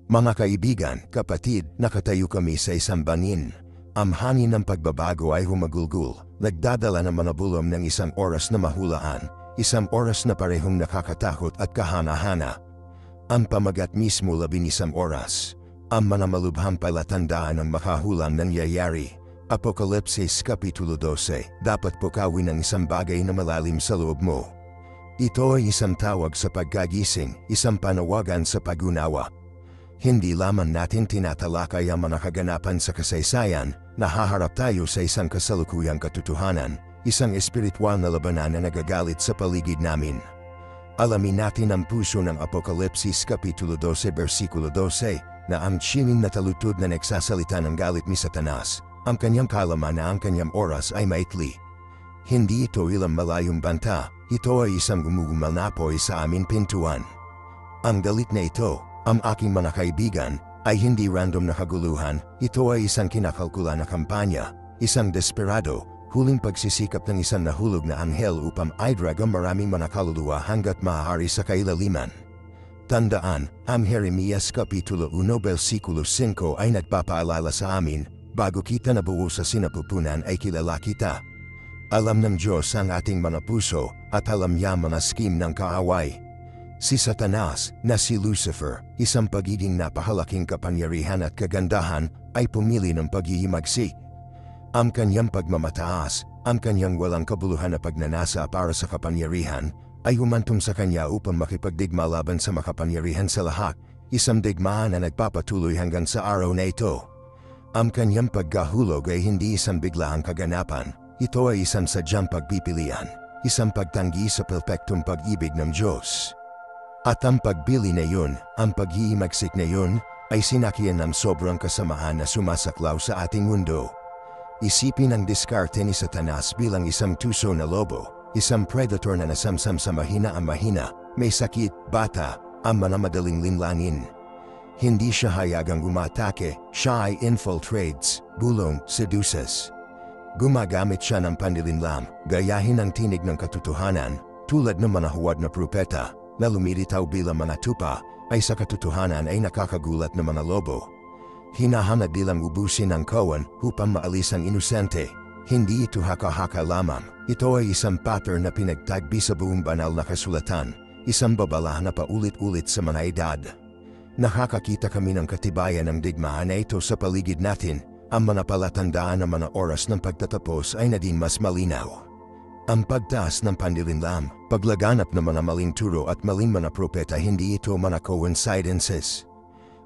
Mga kaibigan, kapatid, nakatayo kami sa isang bangin. Ang hangin ng pagbabago ay humagulgul, nagdadala ng mga bulong ng isang oras na mahulaan, isang oras na parehong nakakatakot at kahana-hana. Ang pamagat mismo 11 oras. Ang mga malubhang palatandaan ng makahulang nangyayari. Apokalipsis Kapitulo 12, dapat pukawin ang isang bagay na malalim sa loob mo. Ito ay isang tawag sa pagkagising, isang panawagan sa pag-unawa. Hindi lamang natin tinatalakay ang mga kaganapan sa kasaysayan, nahaharap tayo sa isang kasalukuyang katotohanan, isang espiritual na labanan na nagagalit sa paligid namin. Alamin natin ang puso ng Apokalipsis Kapitulo 12 versikulo 12, na ang sining na talutod na nagsasalita ng galit ni Satanas, ang kanyang kalaman na ang kanyang oras ay maikli. Hindi ito ilang malayong banta, ito ay isang gumugumalapoy sa aming pintuan. Ang galit na ito, ang aking mga kaibigan, ay hindi random na kaguluhan, ito ay isang kinakalkula na kampanya, isang desperado, huling pagsisikap ng isang nahulog na anghel upang idrag ang maraming mga kaluluwa hanggat maaari sa kailaliman. Tandaan, ang Jeremias Kapitulo 1 versikulo 5 ay nagpapaalala sa amin, bago kita nabuo sa sinapupunan ay kilala kita. Alam ng Diyos ang ating mga puso, at alam niya mga scheme ng kaaway. Si Satanas, na si Lucifer, isang pagiging napakalaking kapangyarihan at kagandahan, ay pumili ng paghihimagsik. Ang kanyang pagmamataas, ang kanyang walang kabuluhan na pagnanasa para sa kapangyarihan, ay humantong sa kanya upang makipagdigma laban sa makapangyarihan sa lahat, isang digmaan na nagpapatuloy hanggang sa araw na ito. Ang kanyang pagkahulog ay hindi isang biglaang kaganapan, ito ay isang sadyang pagpipilian, isang pagtanggi sa perpektong pag-ibig ng Diyos. At ang pagbili na yun, ang paghihimagsik na yun, ay sinakyan ng sobrang kasamaan na sumasaklaw sa ating mundo. Isipin ang diskarte ni Satanas bilang isang tuso na lobo, isang predator na nasamsam sa mahina ang mahina, may sakit, bata, ang mga madaling linlangin. Hindi siya hayagang umatake, siya ay infiltrates, bulong, seduces. Gumagamit siya ng panlilinlam, gayahin ang tinig ng katotohanan, tulad ng mga huwad na propeta, na lumilitaw bilang mga tupa, ay sa katotohanan ay nakakagulat na mga lobo. Hinahanap bilang ubusin ang kawan upang maalis ang inosente. Hindi ito haka-haka lamang, ito ay isang pattern na pinagtagbi sa buong banal na kasulatan, isang babala na paulit-ulit sa mga edad. Nakakakita kami ng katibayan ng digmaan na ito sa paligid natin, ang mga palatandaan ng mga oras ng pagtatapos ay naging mas malinaw. Ang pagtaas ng panlilinlam, paglaganap ng mga maling turo at maling mga propeta, hindi ito mga coincidences.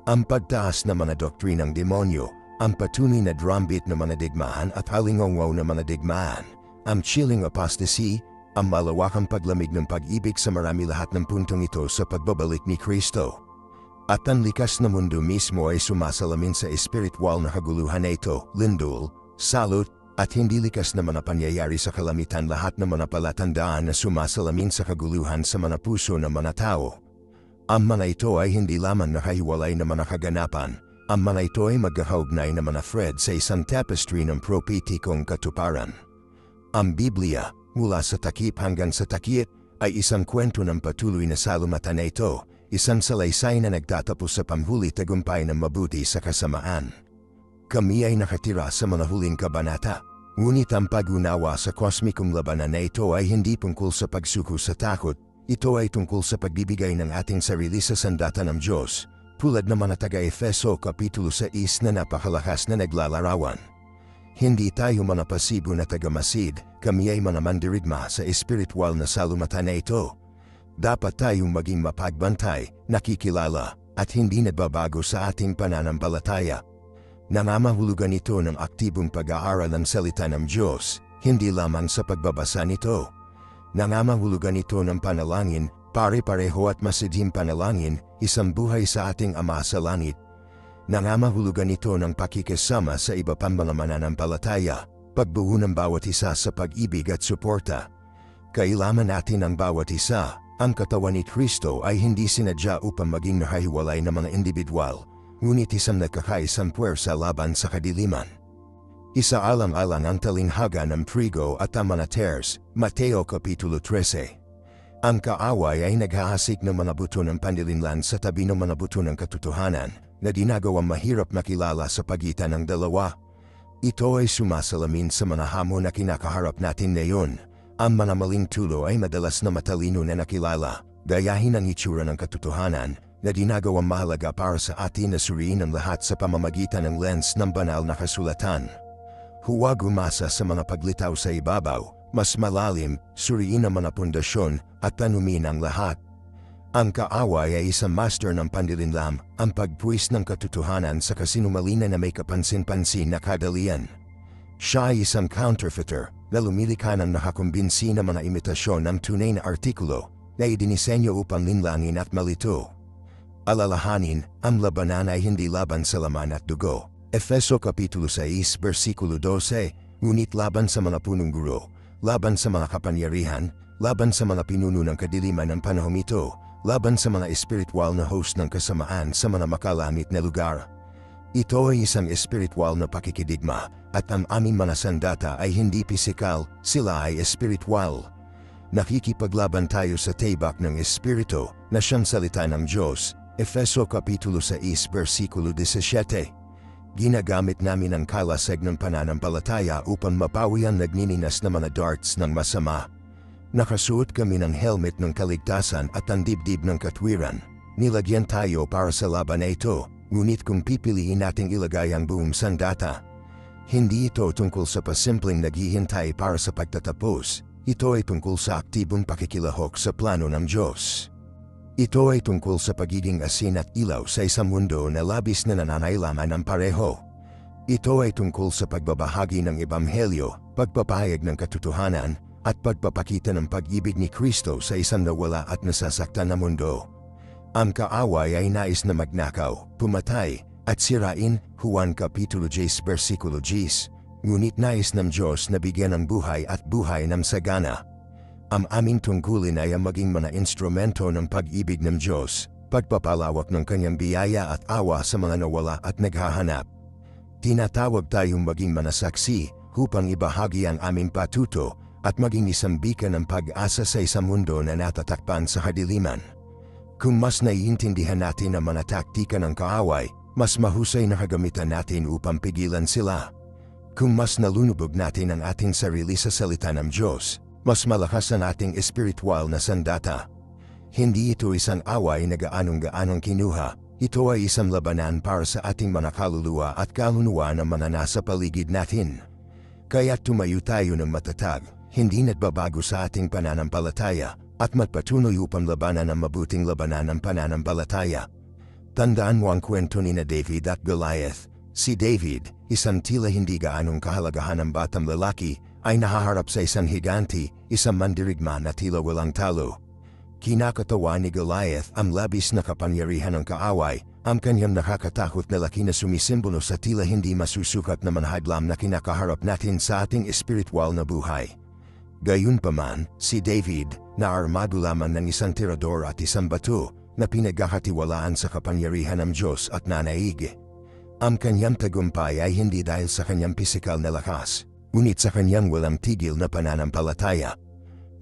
Ang pagtaas ng mga doktrinang demonyo, ang patuloy na drumbeat ng mga digmaan at halingongaw ng mga digmaan, ang chilling apostasy, ang malawakang paglamig ng pag-ibig sa marami, lahat ng puntong ito sa pagbabalik ni Kristo. At ang likas na mundo mismo ay sumasalamin sa espiritual na kaguluhan na ito, lindol, salot, at hindi likas na mga pangyayari sa kalamitan, lahat ng mga palatandaan na sumasalamin sa kaguluhan sa mga puso ng mga tao. Ang mga ito ay hindi lamang nakahiwalay na mga kaganapan, ang mga ito ay magkakaugnay na mga thread sa isang tapestry ng propetikong katuparan. Ang Biblia, mula sa takip hanggang sa takip, ay isang kwento ng patuloy na salumatan na ito, isang salaysay na nagtatapos sa pamhuli tagumpay ng mabuti sa kasamaan. Kami ay nakatira sa mga huling kabanata, ngunit ang pag-unawa sa kosmikong labanan na ito ay hindi tungkol sa pagsuko sa takot, ito ay tungkol sa pagbibigay ng ating sarili sa sandata ng Diyos, tulad ng mga taga-Efeso Kapitulo 6 na napakalakas na naglalarawan. Hindi tayo mga pasibo na tagamasid, kami ay mga mandirigma sa espiritual na salumatan na ito. Dapat tayong maging mapagbantay, nakikilala, at hindi nagbabago sa ating pananampalataya. Nangangahulugan ito ng aktibong pag-aaral ng salita ng Diyos, hindi lamang sa pagbabasa nito. Nangangahulugan ito ng panalangin, pare-pareho at masidhing panalangin, isang buhay sa ating Ama sa Langit. Nangangahulugan ito ng pakikisama sa iba pang mga mananampalataya, pagbuo ng bawat isa sa pag-ibig at suporta. Kailangan natin ang bawat isa, ang katawan ni Kristo ay hindi sinadya upang maging nahihiwalay na mga individual, ngunit isang nagkakaisang puwersa laban sa kadiliman. Isaalang-alang ang talinghaga ng trigo at ang mga tares, Mateo Kapitulo 13. Ang kaaway ay naghahasik ng mga buto ng panlilinlan sa tabi ng mga buto ng katotohanan na ginagawang mahirap makilala sa pagitan ng dalawa. Ito ay sumasalamin sa mga hamon na kinakaharap natin ngayon. Ang mga maling tulo ay madalas na matalino na nakilala, gayahin ang itsura ng katotohanan na ginagawang mahalaga para sa atin na suriin ang lahat sa pamamagitan ng lens ng banal na kasulatan. Huwag umasa sa mga paglitaw sa ibabaw, mas malalim, suriin ang mga pundasyon at tanumin ang lahat. Ang kaaway ay isang master ng panlilinlam, ang pagpuwis ng katotohanan sa kasinungalingan na may kapansin-pansin na kadalian. Siya ay isang counterfeiter na lumilikha ng nakakumbinsi na mga imitasyon ng tunay na artikulo na idinisenyo upang linlangin at malito. Alalahanin, ang labanan ay hindi laban sa laman at dugo. Efeso Kapitulo 6, versikulo 12, ngunit laban sa mga punong guro, laban sa mga kapangyarihan, laban sa mga pinuno ng kadiliman ng panahong ito, laban sa mga espiritual na host ng kasamaan sa mga makalamit na lugar. Ito ay isang espiritual na pakikidigma, at ang aming mga sandata ay hindi pisikal, sila ay espiritual. Nakikipaglaban tayo sa tibak ng espiritu na siyang salita ng Diyos. Efeso Kapitulo 6, versikulo 17. Ginagamit namin ang kalasag ng pananampalataya upang mapawi ang nagnininas na mga darts ng masama. Nakasuot kami ng helmet ng kaligtasan at ang dibdib ng katwiran. Nilagyan tayo para sa laban na ito, ngunit kung pipiliin nating ilagay ang buong sandata, hindi ito tungkol sa pasimpleng naghihintay para sa pagtatapos. Ito ay tungkol sa aktibong pakikilahok sa plano ng Diyos. Ito ay tungkol sa pagiging asin at ilaw sa isang mundo na labis na nananailangan ng pareho. Ito ay tungkol sa pagbabahagi ng Ebanghelyo, pagpapahayag ng katotohanan, at pagpapakita ng pag-ibig ni Kristo sa isang nawala at nasasaktan na mundo. Ang kaaway ay nais na magnakaw, pumatay, at sirain, Juan Kapitulo 10, versikulo 10, ngunit nais ng Diyos na bigyan ng buhay at buhay ng sagana. Ang aming tungkulin ay ang maging mga instrumento ng pag-ibig ng Diyos, pagpapalawak ng kanyang biyaya at awa sa mga nawala at naghahanap. Tinatawag tayong maging mga saksi upang ibahagi ang aming patuto at maging isang beacon ng pag-asa sa isang mundo na natatakpan sa kadiliman. Kung mas naiintindihan natin ang mga taktika ng kaaway, mas mahusay na kagamitan natin upang pigilan sila. Kung mas nalunubog natin ang ating sarili sa salita ng Diyos, mas malakas ang ating espiritual na sandata. Hindi ito isang away na gaanong-gaanong kinuha, ito ay isang labanan para sa ating mga kaluluwa at kalunuwa ng mga nasa paligid natin. Kaya tumayo tayo ng matatag, hindi nagbabago sa ating pananampalataya, at magpatuloy upang labanan ang mabuting labanan ng pananampalataya. Tandaan mo ang kwento ni na David at Goliath. Si David, isang tila hindi gaanong kahalagahan ng batang lalaki, ay nahaharap sa isang higanti, isang mandirigma na tila walang talo. Kinakatawa ni Goliath ang labis na kapangyarihan ng kaaway, ang kanyang nakakatakot na laki na sumisimbolo sa tila hindi masusukat na manhadlam na kinakaharap natin sa ating espiritual na buhay. Gayunpaman, si David, na armado lamang ng isang tirador at isang bato, na pinagkakatiwalaan sa kapangyarihan ng Diyos at nanaig. Ang kanyang tagumpay ay hindi dahil sa kanyang pisikal na lakas, ngunit sa kanyang walang tigil na pananampalataya.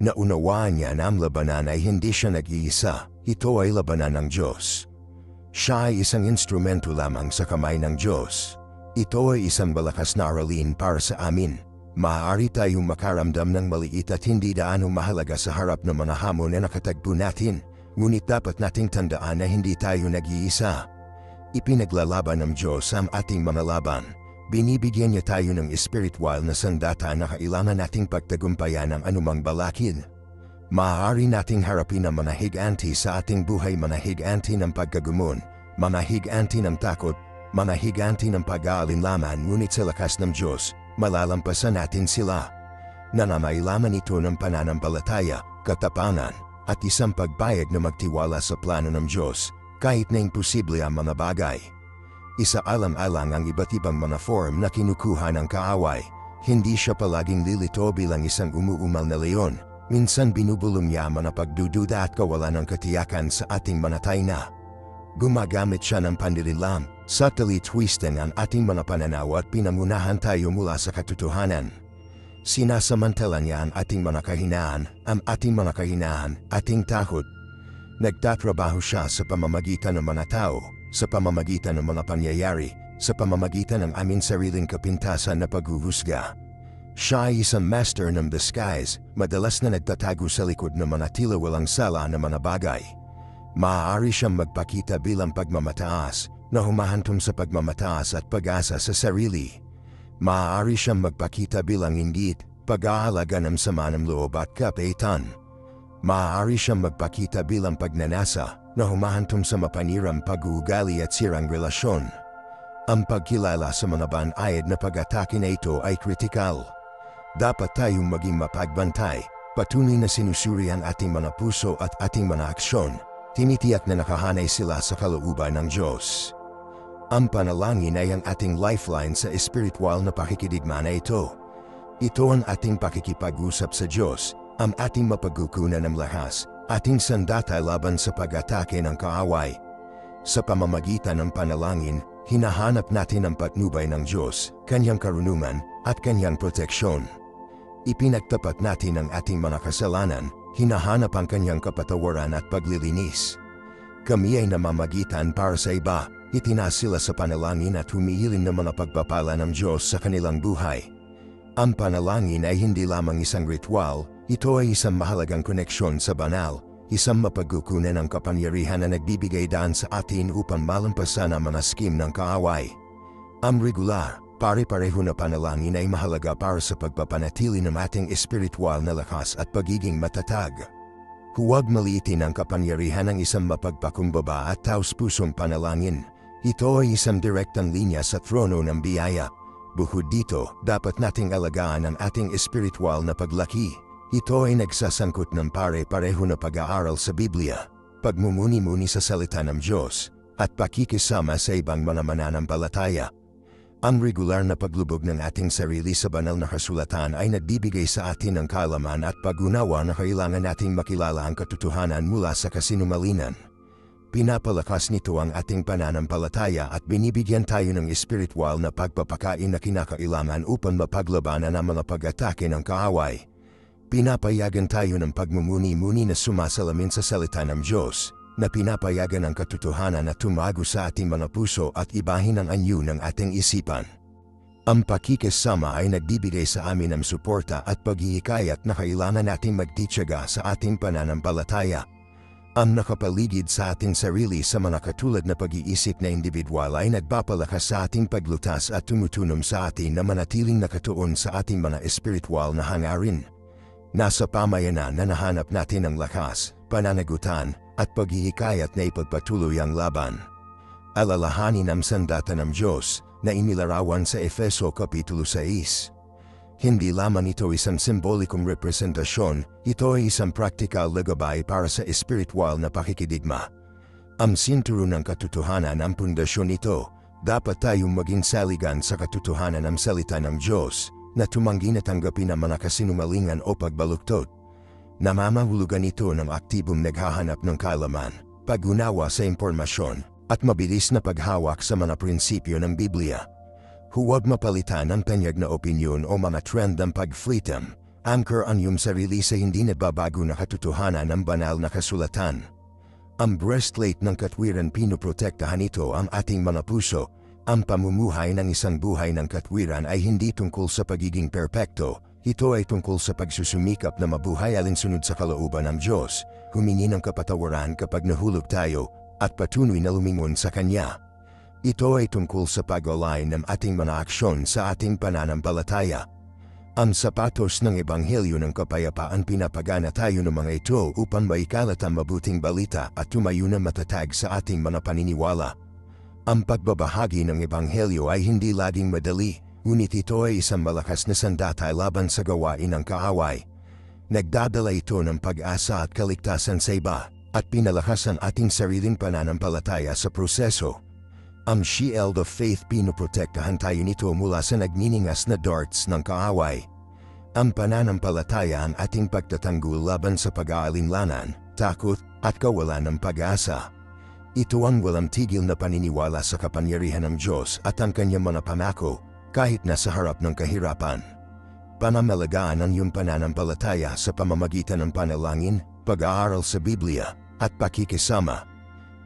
Naunawaan niya na ang labanan ay hindi siya nag-iisa, ito ay labanan ng Diyos. Siya ay isang instrumento lamang sa kamay ng Diyos. Ito ay isang malakas na aralin para sa amin. Maaari tayong makaramdam ng maliit at hindi daanong mahalaga sa harap ng mga hamon na nakatagpo natin, ngunit dapat nating tandaan na hindi tayo nag-iisa. Ipinaglalaban ng Diyos ang ating mga laban. Binibigyan niya tayo ng espiritual na sandata na kailangan nating pagtagumpayan ang anumang balakid. Maaari nating harapin ang mga higanti sa ating buhay, mga higanti ng pagkagumon, mga higanti ng takot, mga higanti ng pag-aalinlaman, ngunit sa lakas ng Diyos, malalampasan natin sila. Nananailaman ito ng pananampalataya, katapangan, at isang pagbayag na magtiwala sa plano ng Diyos, kahit na imposible ang mga bagay. Isaalang-alang ang iba't ibang mga form na kinukuha ng kaaway. Hindi siya palaging lilito bilang isang umuumal na leon. Minsan binubulong niya ang mga pagdududa at kawalan ng katiyakan sa ating mga taina. Gumagamit siya ng panlilinlam, subtly twisting ang ating mga pananaw at pinangunahan tayo mula sa katotohanan. Sinasamantala niya ang ating mga kahinaan, ating takot. Nagtatrabaho siya sa pamamagitan ng mga tao, sa pamamagitan ng mga pangyayari, sa pamamagitan ng aming sariling kapintasan na paghuhusga. Siya ay isang master ng disguise, madalas na nagtatago sa likod ng mga tila walang sala na mga bagay. Maaari siyang magpakita bilang pagmamataas, na humahantong sa pagmamataas at pag-asa sa sarili. Maaari siyang magpakita bilang inggit, pag-aalaga ng sama ng loob at kapaitan. Maaari siyang magpakita bilang pagnanasa, na humahantong sa mapanirang pag-uugali at sirang relasyon. Ang pagkilala sa mga banayad na pag-atake na ito ay kritikal. Dapat tayong maging mapagbantay, patuloy na sinusuri ang ating mga puso at ating mga aksyon, tinitiyak na nakahanay sila sa kalooban ng Diyos. Ang panalangin ay ang ating lifeline sa espiritual na pakikidigma na ito. Ito ang ating pakikipag-usap sa Diyos, ang ating mapagkukunan ng lakas, ating sandata laban sa pag-atake ng kaaway. Sa pamamagitan ng panalangin, hinahanap natin ang patnubay ng Diyos, Kanyang karunungan, at Kanyang proteksyon. Ipinagtapat natin ang ating mga kasalanan, hinahanap ang Kanyang kapatawaran at paglilinis. Kami ay namamagitan para sa iba, itinaas sila sa panalangin at humihiling ng mga pagpapala ng Diyos sa kanilang buhay. Ang panalangin ay hindi lamang isang ritual, ito ay isang mahalagang koneksyon sa banal, isang mapagkukunan ng kapangyarihan na nagbibigay daan sa atin upang malampasan ang mga skim ng kaaway. Ang regular, pare-pareho na panalangin ay mahalaga para sa pagpapanatili ng ating espiritual na lakas at pagiging matatag. Huwag maliitin ang kapangyarihan ng isang mapagpakumbaba at taos-pusong panalangin. Ito ay isang direktang linya sa trono ng biyaya. Bukod dito, dapat nating alagaan ang ating espiritual na paglaki. Ito ay nagsasangkot ng pare-pareho na pag-aaral sa Biblia, pagmumuni-muni sa salita ng Diyos, at pakikisama sa ibang mga mananampalataya. Ang regular na paglubog ng ating sarili sa banal na kasulatan ay nagbibigay sa atin ng kaalaman at pag-unawa na kailangan nating makilala ang katotohanan mula sa kasinungalingan. Pinapalakas nito ang ating pananampalataya at binibigyan tayo ng espiritual na pagpapakain na kinakailangan upang mapaglabanan ang mga pag-atake ng kaaway. Pinapayagan tayo ng pagmumuni-muni na sumasalamin sa salita ng Diyos, na pinapayagan ang katotohanan na tumago sa ating mga puso at ibahin ang anyo ng ating isipan. Ang pakikisama ay nagbibigay sa amin ng suporta at paghihikayat na kailangan nating magtitiyaga sa ating pananampalataya. Ang nakapaligid sa ating sarili sa mga katulad na pag-iisip na individual ay nagpapalakas sa ating paglutas at tumutulong sa atin na manatiling nakatuon sa ating mga espiritual na hangarin. Nasa pamayanan na nahanap natin ang lakas, pananagutan, at paghihikayat na ipagpatuloy ang laban. Alalahanin ang sandata ng Diyos na inilarawan sa Efeso Kapitulo 6. Hindi lamang ito isang simbolikong representasyon, ito ay isang praktikal na gabay para sa espiritual na pakikidigma. Ang sinturon ng katotohanan ang pundasyon nito, dapat tayong maging saligan sa katotohanan ng salita ng Diyos, na tumanggi na tanggapin ang mga kasinungalingan o pagbaluktot. Namamahulugan ito ng aktibong naghahanap ng kaalaman, pag-unawa sa impormasyon, at mabilis na paghawak sa mga prinsipyo ng Biblia. Huwag mapalitan ang tanyag na opinyon o mga trend ng pag-freedom. Anchor ang iyong sarili sa hindi nababago na katotohanan ng banal na kasulatan. Ang breastplate ng katwiran pinoprotektahan ito ang ating mga puso. Ang pamumuhay ng isang buhay ng katwiran ay hindi tungkol sa pagiging perpekto. Ito ay tungkol sa pagsusumikap na mabuhay alinsunod sa kalooban ng Diyos, humingi ng kapatawaran kapag nahulog tayo, at patuloy na lumingon sa Kanya. Ito ay tungkol sa pag-align ng ating mga aksyon sa ating pananampalataya. Ang sapatos ng Ebanghelyo ng Kapayapaan pinapagana tayo ng mga ito upang maikalat ang mabuting balita at tumayo na matatag sa ating mga paniniwala. Ang pagbabahagi ng Ebanghelyo ay hindi laging madali, ngunit ito ay isang malakas na sandata laban sa gawain ng kaaway. Nagdadala ito ng pag-asa at kaligtasan sa iba, at pinalakas ang ating sariling pananampalataya sa proseso. Ang shield of faith pinoprotektahan tayo nito mula sa nagniningas na darts ng kaaway. Ang pananampalataya ang ating pagtatanggol laban sa pag-aalinlangan, takot, at kawalan ng pag-asa. Ito ang walang tigil na paniniwala sa kapangyarihan ng Diyos at ang kanyang mga pangako, kahit nasa harap ng kahirapan. Pamamalagaan ang iyong pananampalataya sa pamamagitan ng panalangin, pag-aaral sa Biblia, at pakikisama.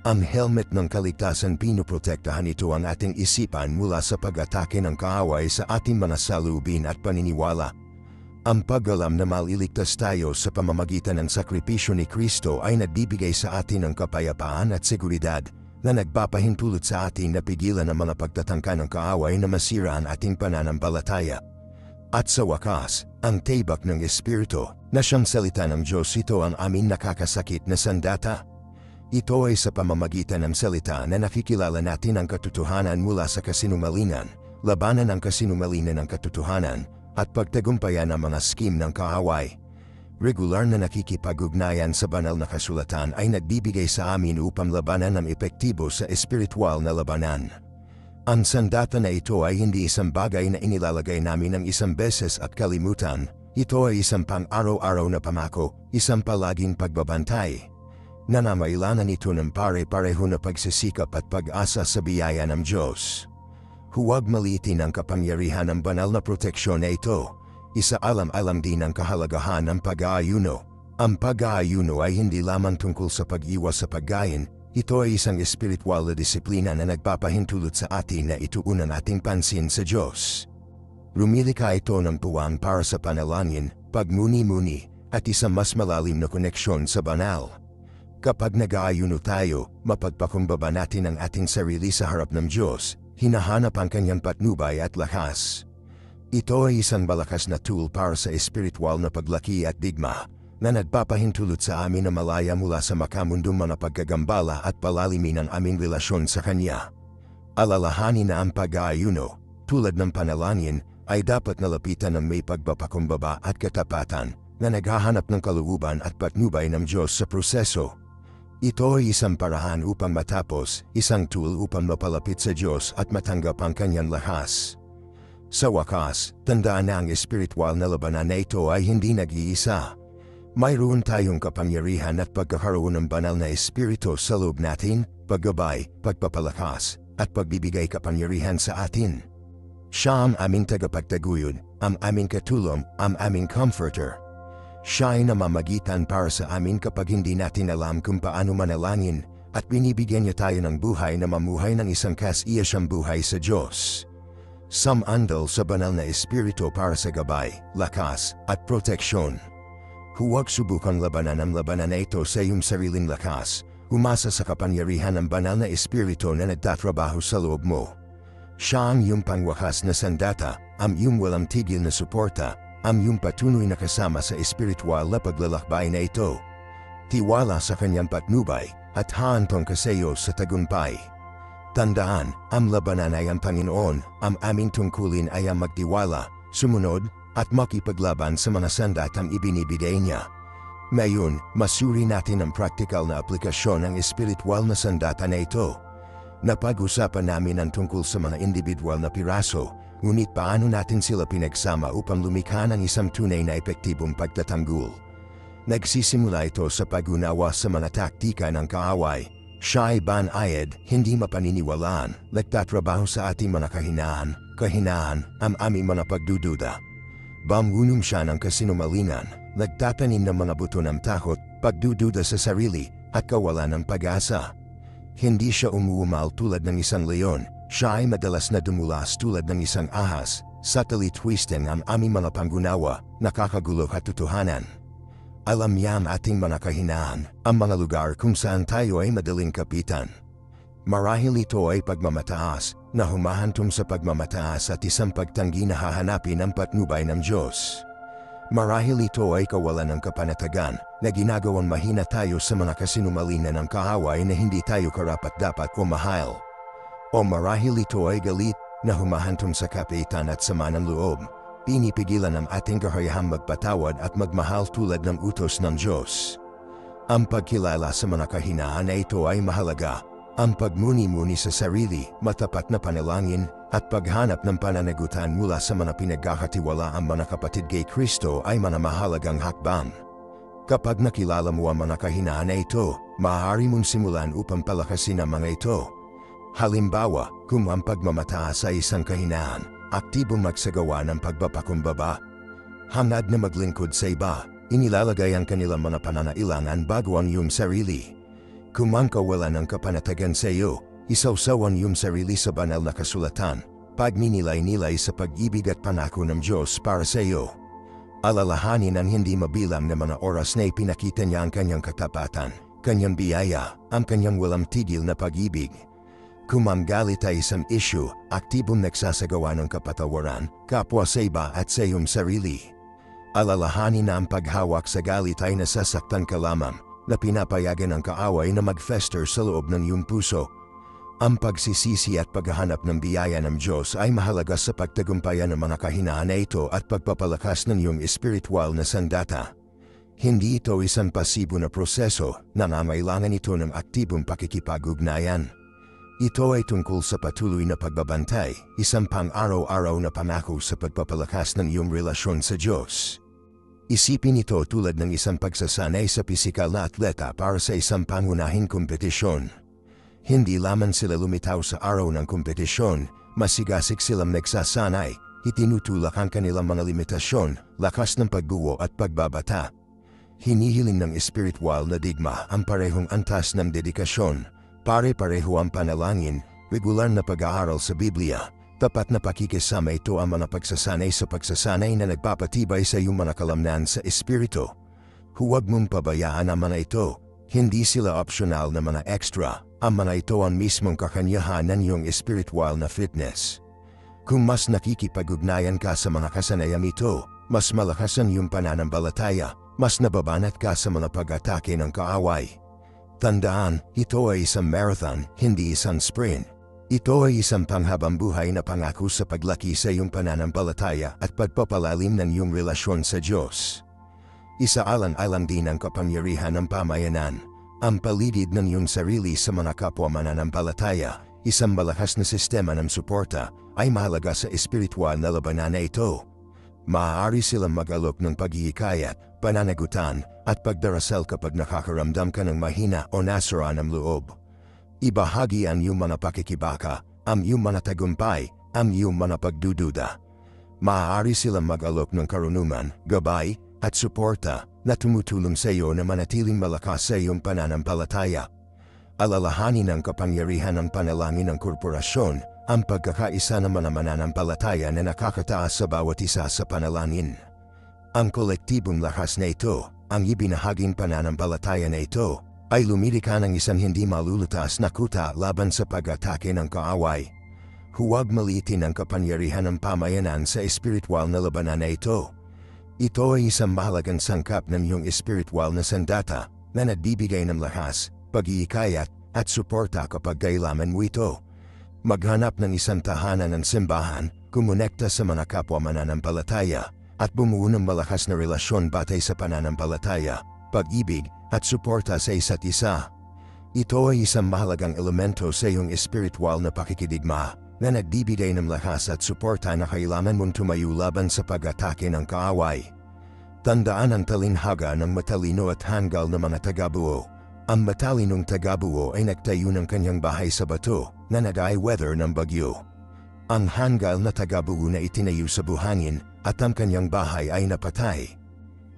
Ang helmet ng kaligtasan pinoprotektahan ito ang ating isipan mula sa pag-atake ng kaaway sa ating mga saloobin at paniniwala. Ang pag-alam na maliligtas tayo sa pamamagitan ng sakripisyo ni Kristo ay nagbibigay sa atin ng kapayapaan at seguridad na nagpapahintulot sa atin na pigilan ang mga pagtatangka ng kaaway na masira ang ating pananampalataya. At sa wakas, ang tibak ng Espiritu na siyang salita ng Diyos, ito ang aming nakakasakit na sandata. Ito ay sa pamamagitan ng salita na nakikilala natin ang katotohanan mula sa kasinungalingan, labanan ang kasinungalingan ng katotohanan, at pagtagumpayan ang mga skim ng kaaway. Regular na nakikipag-ugnayan sa banal na kasulatan ay nagbibigay sa amin upang labanan ng epektibo sa espiritual na labanan. Ang sandata na ito ay hindi isang bagay na inilalagay namin ng isang beses at kalimutan. Ito ay isang pang-araw-araw na pangako, isang palaging pagbabantay. Nanamailangan ito ng pare-pareho na pagsisikap at pag-asa sa biyaya ng Diyos. Huwag maliitin ang kapangyarihan ng banal na proteksyon na ito. Isaalam-alam din ang kahalagahan ng pag-aayuno. Ang pag-aayuno ay hindi lamang tungkol sa pag-iwas sa pagkain, ito ay isang espiritual na disiplina na nagpapahintulot sa atin na ituunan ating pansin sa Diyos. Lumilikha ito ng puwang para sa panalangin, pagmuni-muni, at isang mas malalim na koneksyon sa banal. Kapag nag-aayuno tayo, mapagpakumbaba natin ang ating sarili sa harap ng Diyos, hinahanap ang kanyang patnubay at lakas. Ito ay isang malakas na tool para sa espiritual na paglaki at digma, na nagpapahintulot sa amin na malaya mula sa makamundong mga pagkagambala at palalimin ang aming relasyon sa Kanya. Alalahanin na ang pag-aayuno, tulad ng panalangin, ay dapat nalapitan ng may pagpapakumbaba at katapatan, na naghahanap ng kalooban at patnubay ng Diyos sa proseso. Ito ay isang parahan upang matapos, isang tool upang mapalapit sa Diyos at matanggap ang Kanyang lakas. Sa wakas, tandaan na ang espiritual na labanan na ito ay hindi nag-iisa. Mayroon tayong kapangyarihan at pagkakaroon ng banal na espiritu sa loob natin, paggabay, pagpapalakas, at pagbibigay kapangyarihan sa atin. Siya ang aming tagapagtaguyod, ang aming katulong, ang aming comforter. Siya ay namamagitan para sa amin kapag hindi natin alam kung paano manalangin, at binibigyan niya tayo ng buhay na mamuhay ng isang kas-iyasang buhay sa Diyos. Sumandal sa banal na espiritu para sa gabay, lakas, at proteksyon. Huwag subukang labanan ang labanan na ito sa iyong sariling lakas, umasa sa kapangyarihan ng banal na espiritu na nagtatrabaho sa loob mo. Siya ang iyong pangwakas na sandata, ang iyong walang tigil na suporta, ang iyong patuloy na kasama sa espiritual na paglalakbay na ito. Tiwala sa Kanyang patnubay, at haantong ka sa iyo sa tagumpay. Tandaan, ang labanan ay ang Panginoon, ang aming tungkulin ay ang magtiwala, sumunod, at makipaglaban sa mga sandatang ibinibigay niya. Ngayon, masuri natin ang praktikal na aplikasyon ng espiritual na sandata na ito. Napag-usapan namin ang tungkol sa mga individual na piraso, ngunit paano natin sila pinagsama upang lumikha ng isang tunay na epektibong pagtatanggol? Nagsisimula ito sa pag-unawa sa mga taktika ng kaaway. Siya ay banayad, hindi mapaniniwalaan, nagtatrabaho sa ating mga kahinaan, ang aming mga pagdududa. Bamunong siya ng kasinungalingan, nagtatanim ng mga buto ng takot, pagdududa sa sarili, at kawalan ng pag-asa. Hindi siya umuumal tulad ng isang leon, siya ay madalas na dumulas tulad ng isang ahas, subtly twisting ang aming mga pangunawa, nakakagulo at totohanan. Alam niya ang ating mga kahinaan, ang mga lugar kung saan tayo ay madaling kapitan. Marahil ito ay pagmamataas, na humahantong sa pagmamataas at isang pagtanggi na hahanapin ang patnubay ng Diyos. Marahil ito ay kawalan ng kapanatagan, na ginagawang mahina tayo sa mga kasinungalingan ng kaaway na hindi tayo karapat-dapat o mahal. O marahil ito ay galit, na humahantong sa kapitan at sama ng loob, pinipigilan ang ating kahayahang magpatawad at magmahal tulad ng utos ng Diyos. Ang pagkilala sa mga kahinaan na ito ay mahalaga. Ang pagmuni-muni sa sarili, matapat na panalangin, at paghanap ng pananagutan mula sa mga pinagkakatiwalaang mga kapatid kay Kristo ay mga mahalagang hakbang. Kapag nakilala mo ang mga kahinaan na ito, maaari mong simulan upang palakasin ang mga ito. Halimbawa, kung ang pagmamataas ay isang kahinaan, aktibong magsagawa ng pagpapakumbaba. hangad na maglingkod sa iba, inilalagay ang kanilang mga pananailangan bago ang iyong sarili. Kung ang kawalan ng kapanatagan sa iyo, isawsawan iyong sarili sa banal na kasulatan, pagninilay-nilay sa pag-ibig at pangako ng Diyos para sa iyo. Alalahanin ang hindi mabilang na mga oras na ipinakita niya ang kanyang katapatan, kanyang biyaya, ang kanyang walang tigil na pag-ibig. Kung ang galit ay isang issue, aktibong nagsasagawa ng kapatawaran, kapwa sa iba at sa iyong sarili. Alalahanin na ang paghawak sa galit ay nasasaktan ka lamang, na pinapayagan ang kaaway na mag-fester sa loob ng iyong puso. Ang pagsisisi at paghahanap ng biyaya ng Diyos ay mahalaga sa pagtagumpayan ng mga kahinaan na ito at pagpapalakas ng iyong espiritual na sandata. Hindi ito isang pasibo na proseso, nangangailangan ito ng aktibong pakikipag-ugnayan. Ito ay tungkol sa patuloy na pagbabantay, isang pang-araw-araw na pangako sa pagpapalakas ng iyong relasyon sa Diyos. Isipin ito tulad ng isang pagsasanay sa pisikal na atleta para sa isang pangunahing kompetisyon. Hindi lamang sila lumitaw sa araw ng kompetisyon, masigasig silang nagsasanay, itinutulak ang kanilang mga limitasyon, lakas ng pagbuo at pagbabata. Hinihiling ng espiritual na digma ang parehong antas ng dedikasyon, pare-pareho ang panalangin, regular na pag-aaral sa Biblia, tapat na pakikisama. Ito ang mga pagsasanay sa pagsasanay na nagpapatibay sa iyong mga kalamnan sa espiritu. Huwag mong pabayaan ang mga ito, hindi sila optional na mga extra. Ang mga ito ang mismong kakanyahan ng iyong espiritual na fitness. Kung mas nakikipag-ugnayan ka sa mga kasanayang ito, mas malakas ang iyong pananampalataya, mas nababanat ka sa mga pag-atake ng kaaway. Tandaan, ito ay isang marathon, hindi isang sprint. Ito ay isang panghabang buhay na pangako sa paglaki sa iyong pananampalataya at pagpapalalim ng iyong relasyon sa Diyos. Isaalang-alang din ang kapangyarihan ng pamayanan. Ang palidid ng iyong sarili sa mga kapwa mananampalataya, isang malakas na sistema ng suporta, ay mahalaga sa espiritual na labanan na ito. Maaari silang mag-alok ng paghihikayat, pananagutan, at pagdarasal kapag nakakaramdam ka ng mahina o nasira ng loob. Ibahagi ang iyong mga pakikibaka, ang iyong mga tagumpay, ang iyong mga pagdududa. Maaari silang mag-alok ng karunungan, gabay, at suporta na tumutulong sa iyo na manatiling malakas sa iyong pananampalataya. Alalahanin ang kapangyarihan ng panalangin ng korporasyon, ang pagkakaisa ng mga mananampalataya na nakakataas sa bawat isa sa panalangin. Ang kolektibong lakas na ito, ang ibinahaging pananampalataya na ito, ay lumilika ng isang hindi malulutas na kuta laban sa pag-atake ng kaaway. Huwag maliitin ang kapangyarihan ng pamayanan sa espiritual na labanan na ito. Ito ay isang mahalagang sangkap ng iyong espiritual na sandata na nagbibigay ng lakas, pag-iikayat, at suporta kapag kailangan mo ito. Maghanap ng isang tahanan ng simbahan, kumonekta sa mga kapwa mananampalataya, at bumuo ng malakas na relasyon batay sa pananampalataya, pag-ibig, at suporta sa isa't isa. Ito ay isang mahalagang elemento sa iyong espiritual na pakikidigma na nagbibigay ng lakas at suporta na kailangan mong tumayo laban sa pag-atake ng kaaway. Tandaan ang talinhaga ng matalino at hanggal na mga tagabuo. Ang matalinong tagabuo ay nagtayo ng kanyang bahay sa bato na nag-i-weather ng bagyo. Ang hanggal na tagabuo na itinayo sa buhangin at ang kanyang bahay ay napatay.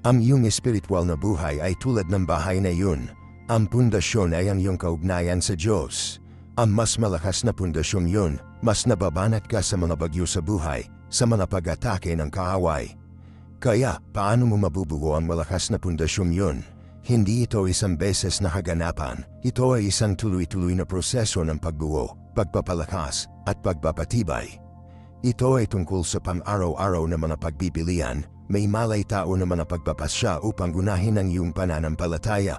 Ang iyong espiritual na buhay ay tulad ng bahay na yun. Ang pundasyon ay ang iyong kaugnayan sa Diyos. Ang mas malakas na pundasyong yun, mas nababanat ka sa mga bagyo sa buhay, sa mga pag-atake ng kaaway. Kaya, paano mo mabubuo ang malakas na pundasyong yun? Hindi ito isang beses na kaganapan, ito ay isang tuloy-tuloy na proseso ng pagbuo, pagpapalakas, at pagpapatibay. Ito ay tungkol sa pang-araw-araw na mga pagbibilian, may malay tao na mga pagpapasya upang gunahin ang iyong pananampalataya.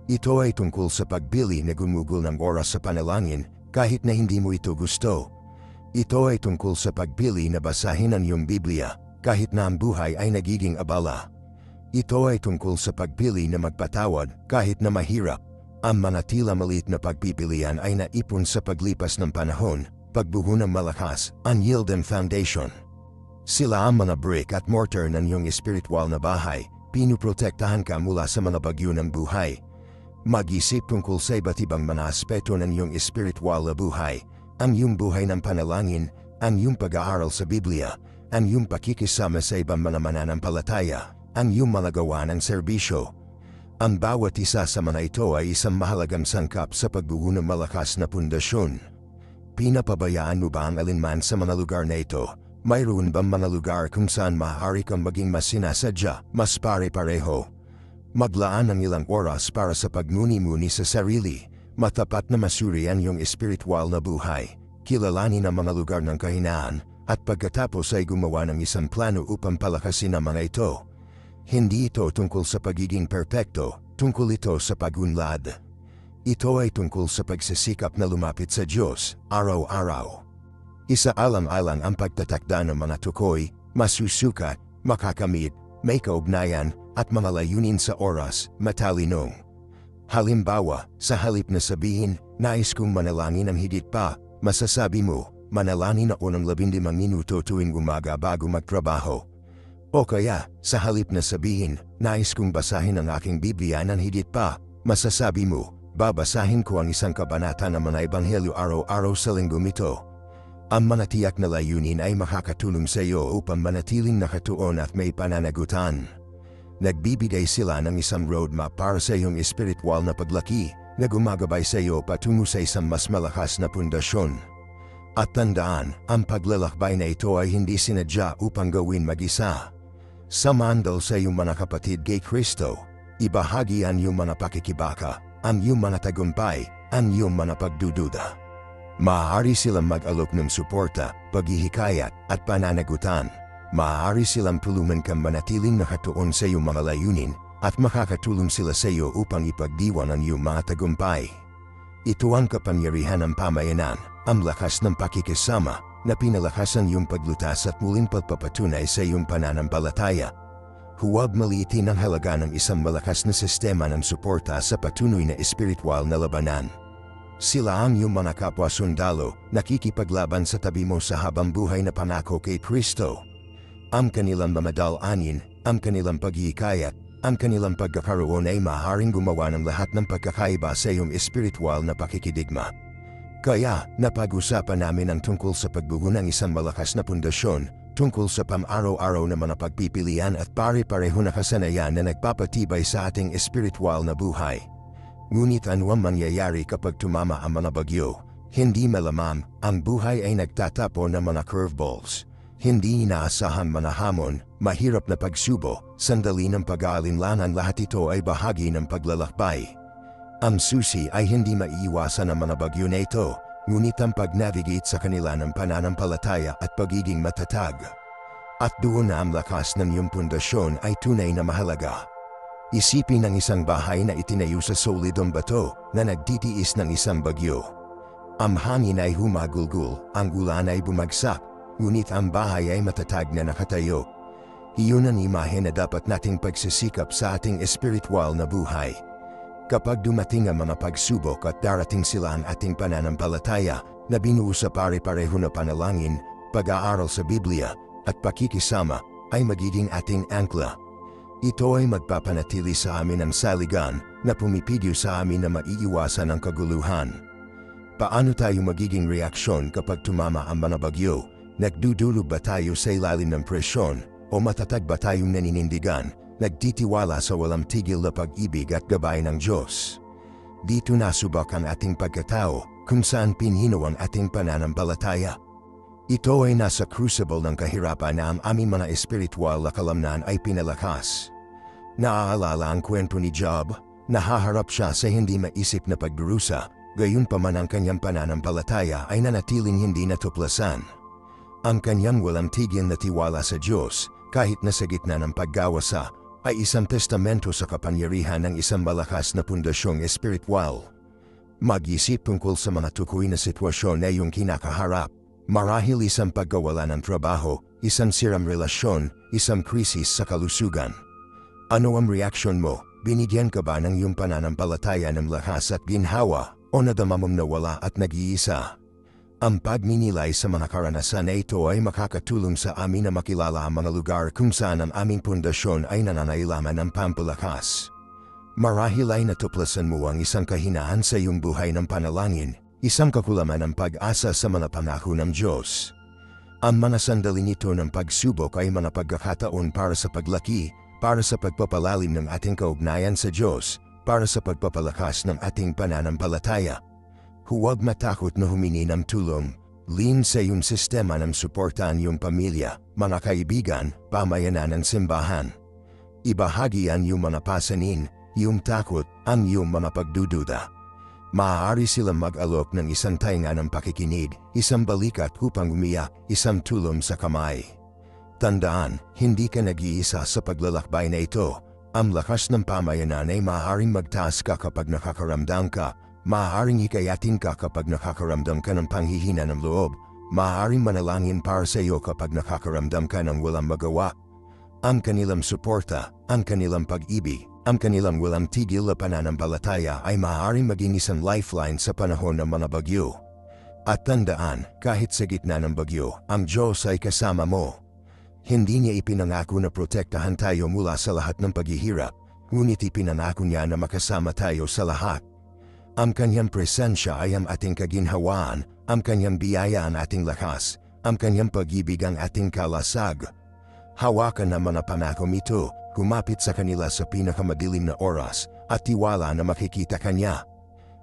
Ito ay tungkol sa pagbili na gumugol ng oras sa panalangin kahit na hindi mo ito gusto. Ito ay tungkol sa pagbili na basahin ang iyong Biblia kahit na ang buhay ay nagiging abala. Ito ay tungkol sa pagbili na magpatawad kahit na mahirap. Ang mga tila maliit na pagpipilian ay naipon sa paglipas ng panahon, pagbuo ng malakas, unyield and foundation. Sila ang mga brick at mortar ng iyong espiritual na bahay, pinuprotektahan ka mula sa mga bagyo ng buhay. Mag-isip tungkol sa iba't ibang mga aspeto ng iyong espiritual na buhay, ang iyong buhay ng panalangin, ang iyong pag-aaral sa Biblia, ang iyong pakikisama sa ibang mga mananampalataya, ang iyong mga gawa ng serbisyo. Ang bawat isa sa mga ito ay isang mahalagang sangkap sa pagbuo ng malakas na pundasyon. Pinapabayaan mo ba ang alinman sa mga lugar na ito? Mayroon bang mga lugar kung saan maaari kang maging mas sinasadya, mas pare-pareho? Maglaan ng ilang oras para sa pagmuni-muni sa sarili, matapat na masuri ang iyong espiritual na buhay, kilalanin ang mga lugar ng kahinaan, at pagkatapos ay gumawa ng isang plano upang palakasin ang mga ito. Hindi ito tungkol sa pagiging perpekto, tungkol ito sa pagunlad. Ito ay tungkol sa pagsisikap na lumapit sa Diyos, araw-araw. Isaalang-alang ang pagtatakda ng mga tukoy, masusukat, makakamit, may kaugnayan, at mga layunin sa oras, matalinong. Halimbawa, sa halip na sabihin, nais kong manalangin ng higit pa, masasabi mo, manalangin ako ng 15 minuto tuwing umaga bago magtrabaho. O kaya, sa halip na sabihin, nais kong basahin ang aking Biblia ng higit pa, masasabi mo, babasahin ko ang isang kabanata ng mga ebanghelyo araw-araw sa linggong ito. Ang mga tiyak na layunin ay makakatulong sa iyo upang manatiling nakatuon at may pananagutan. Nagbibigay sila ng isang roadmap para sa iyong espiritual na paglaki na gumagabay sa iyo patungo sa isang mas malakas na pundasyon. At tandaan, ang paglalakbay na ito ay hindi sinadya upang gawin mag-isa. Samandal sa iyong mga kapatid kay Kristo, ibahagi ang iyong mga pakikibaka, ang iyong mga tagumpay, ang iyong mga pagdududa. Maaari silang mag-alok ng suporta, paghihikayat, at pananagutan. Maaari silang tulungan kang manatiling nakatuon sa iyong mga layunin at makakatulong sila sa iyo upang ipagdiwan ang iyong mga tagumpay. Ito ang kapangyarihan ng pamayanan, ang lakas ng pakikisama na pinalakas ang iyong paglutas at muling pagpapatunay sa iyong pananampalataya. Huwag maliitin ang halaga ng isang malakas na sistema ng suporta sa patuloy na espiritual na labanan. Sila ang iyong mga kapwa sundalo, nakikipaglaban sa tabi mo sa habang buhay na pangako kay Kristo. Ang kanilang mamadalanin, ang kanilang paghihikayat, ang kanilang pagkakaroon ay maaaring gumawa ng lahat ng pagkakaiba sa iyong espiritual na pakikidigma. Kaya, napag-usapan namin ang tungkol sa pagbuo ng isang malakas na pundasyon, tungkol sa pang-araw-araw na mga pagpipilian at pare-pareho na kasanayan na nagpapatibay sa ating espiritual na buhay. Ngunit ano ang mangyayari kapag tumama ang mga bagyo? Hindi malamang, ang buhay ay nagtatapon ng mga curveballs. Hindi inaasahang mga hamon, mahirap na pagsubo, sandali ng pag-aalinlangan, lahat ito ay bahagi ng paglalakbay. Ang susi ay hindi maiiwasan ang mga bagyo na ito, ngunit ang pag-navigate sa kanila ng pananampalataya at pagiging matatag. At doon na ang lakas ng iyong pundasyon ay tunay na mahalaga. Isipin ang isang bahay na itinayo sa solidong bato na nagtitiis ng isang bagyo. Ang hangin ay humagulgul, ang ulan ay bumagsak, ngunit ang bahay ay matatag na nakatayo. Iyon ang imahe na dapat nating pagsisikap sa ating espiritual na buhay. Kapag dumating ang mga pagsubok at darating sila ang ating pananampalataya na binuo sa pare-pareho na panalangin, pag-aaral sa Biblia, at pakikisama, ay magiging ating angkla. Ito ay magpapanatili sa amin ang saligan na pumipigil sa amin na maiiwasan ang kaguluhan. Paano tayo magiging reaksyon kapag tumama ang mga bagyo? Nagdudulog ba tayo sa ilalim ng presyon o matatag ba tayong naninindigan, nagtitiwala sa walang tigil na pag-ibig at gabay ng Diyos? Dito nasubak ang ating pagkatao kung saan pinhino ang ating pananampalataya. Ito ay nasa crucible ng kahirapan na ang aming mga espiritual na kalamnan ay pinalakas. Naaalala ang kwento ni Job, nahaharap siya sa hindi maisip na pagdurusa, gayunpaman ang kanyang pananampalataya ay nanatiling hindi natuklasan. Ang kanyang walang tigil na tiwala sa Diyos, kahit na sa gitna ng paggawasa, ay isang testamento sa kapangyarihan ng isang malakas na pundasyong espiritual. Mag-isip tungkol sa mga tukoy na sitwasyon na iyong kinakaharap. Marahil isang pagkawala ng trabaho, isang sirang relasyon, isang krisis sa kalusugan. Ano ang reaksyon mo? Binigyan ka ba ng iyong pananampalataya ng lakas at ginhawa, o nadama mong nawala at nag-iisa? Ang pagninilay sa mga karanasan na ito ay makakatulong sa amin na makilala ang mga lugar kung saan ang aming pundasyon ay nananailaman ng pampalakas. Marahil ay natuklasan mo ang isang kahinaan sa iyong buhay ng panalangin, isang kakulangan ng pag-asa sa mga pangako ng Diyos. Ang mga sandali nito ng pagsubok ay mga pagkakataon para sa paglaki, para sa pagpapalalim ng ating kaugnayan sa Diyos, para sa pagpapalakas ng ating pananampalataya. Huwag matakot na humingi ng tulong. Lean sa iyong sistema ng suportahan iyong pamilya, mga kaibigan, pamayanan ng simbahan. Ibahagi ang iyong mga pasanin, iyong takot, ang iyong mga pagdududa. Maaari silang mag-alok ng isang tainga ng pakikinig, isang balikat upang umiyak, isang tulong sa kamay. Tandaan, hindi ka nag-iisa sa paglalakbay na ito. Ang lakas ng pamayanan ay maaaring magtaas ka kapag nakakaramdam ka, maaaring hikayatin ka kapag nakakaramdam ka ng panghihina ng loob, maaaring manalangin para sa iyo kapag nakakaramdam ka ng walang magawa. Ang kanilang suporta, ang kanilang pag-ibig, ang kanilang walang tigil na pananampalataya ay maaaring maging isang lifeline sa panahon ng mga bagyo. At tandaan, kahit sa gitna ng bagyo, ang Diyos ay kasama mo. Hindi niya ipinangako na protektahan tayo mula sa lahat ng paghihirap, ngunit ipinangako niya na makasama tayo sa lahat. Ang kanyang presensya ay ang ating kaginhawaan, ang kanyang biyaya ang ating lakas, ang kanyang pag-ibig ang ating kalasag. Hawakan ang mga pangakong ito, kumapit sa kanila sa pinakamadilim na oras, at tiwala na makikita kanya.